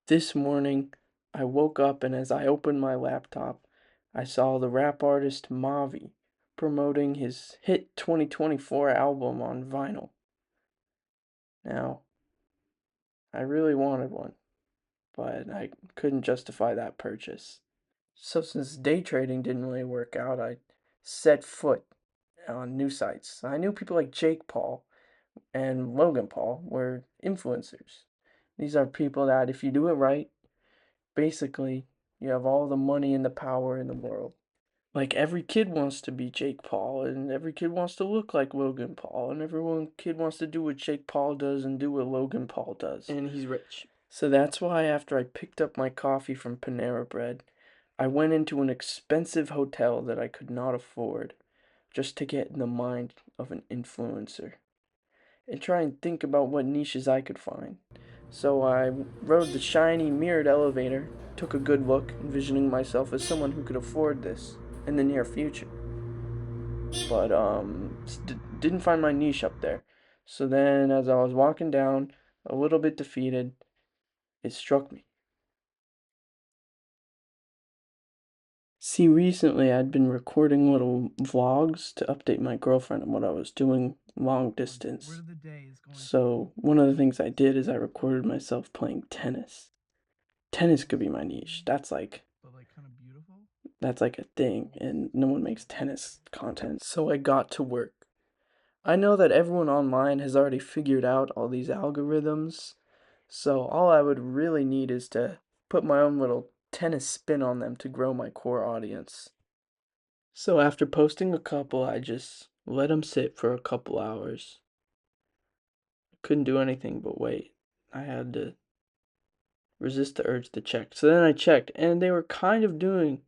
This morning, I woke up and as I opened my laptop, I saw the rap artist Mavi promoting his hit 2024 album on vinyl. Now, I really wanted one, but I couldn't justify that purchase. So, since day trading didn't really work out, I set foot on new sites. I knew people like Jake Paul and Logan Paul were influencers. These are people that, if you do it right, basically, you have all the money and the power in the world. Like every kid wants to be Jake Paul, and every kid wants to look like Logan Paul, and everyone kid wants to do what Jake Paul does and do what Logan Paul does. And he's rich. So that's why after I picked up my coffee from Panera Bread, I went into an expensive hotel that I could not afford just to get in the mind of an influencer and try and think about what niches I could find. So I rode the shiny mirrored elevator, took a good look, envisioning myself as someone who could afford this in the near future. But didn't find my niche up there. So then as I was walking down, a little bit defeated, it struck me. See, recently I'd been recording little vlogs to update my girlfriend on what I was doing long distance. So one of the things I did is I recorded myself playing tennis. Tennis could be my niche. That's like a thing, and no one makes tennis content. So I got to work. I know that everyone online has already figured out all these algorithms, so all I would really need is to put my own little tennis spin on them to grow my core audience. So after posting a couple, I just let them sit for a couple hours. I couldn't do anything but wait. I had to resist the urge to check. So then I checked, and they were kind of doing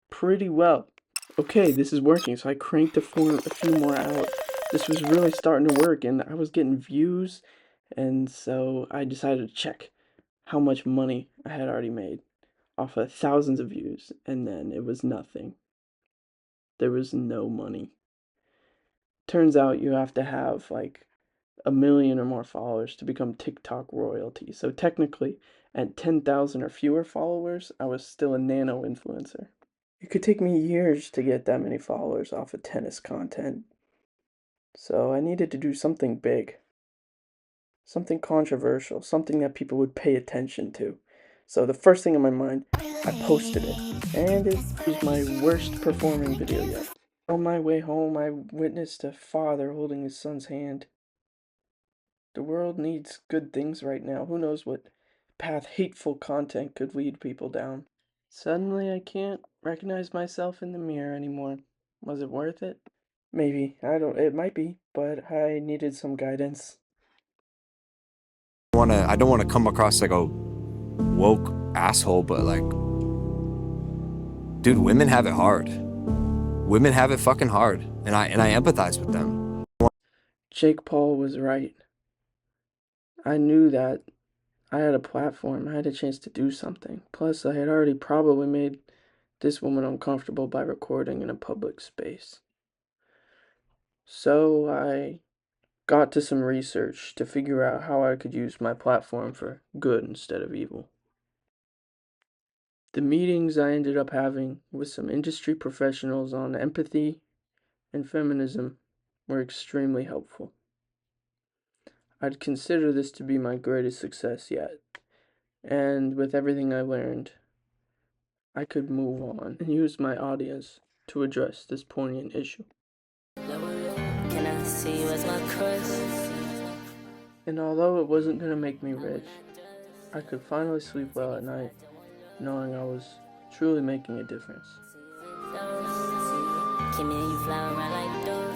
pretty well. Okay, this is working. So I cranked a few more out. This was really starting to work, and I was getting views, and so I decided to check how much money I had already made off of thousands of views, and then it was nothing. There was no money. Turns out you have to have like a million or more followers to become TikTok royalty. So technically, at 10,000 or fewer followers, I was still a nano influencer. It could take me years to get that many followers off of tennis content. So I needed to do something big, something controversial, something that people would pay attention to. So the first thing in my mind, I posted it, and it was my worst performing video yet. On my way home, I witnessed a father holding his son's hand. The world needs good things right now. Who knows what path hateful content could lead people down. Suddenly, I can't recognize myself in the mirror anymore. Was it worth it? Maybe. It might be, but I needed some guidance. I don't wanna come across like a woke asshole, but like, dude, women have it hard. Women have it fucking hard, and I empathize with them. Jake Paul was right. I knew that I had a platform, I had a chance to do something. Plus, I had already probably made this woman uncomfortable by recording in a public space. So I got to some research to figure out how I could use my platform for good instead of evil. The meetings I ended up having with some industry professionals on empathy and feminism were extremely helpful. I'd consider this to be my greatest success yet, and with everything I learned, I could move on and use my audience to address this poignant issue. Can I see you as my crush? And although it wasn't going to make me rich, I could finally sleep well at night, knowing I was truly making a difference. Can you fly around like those?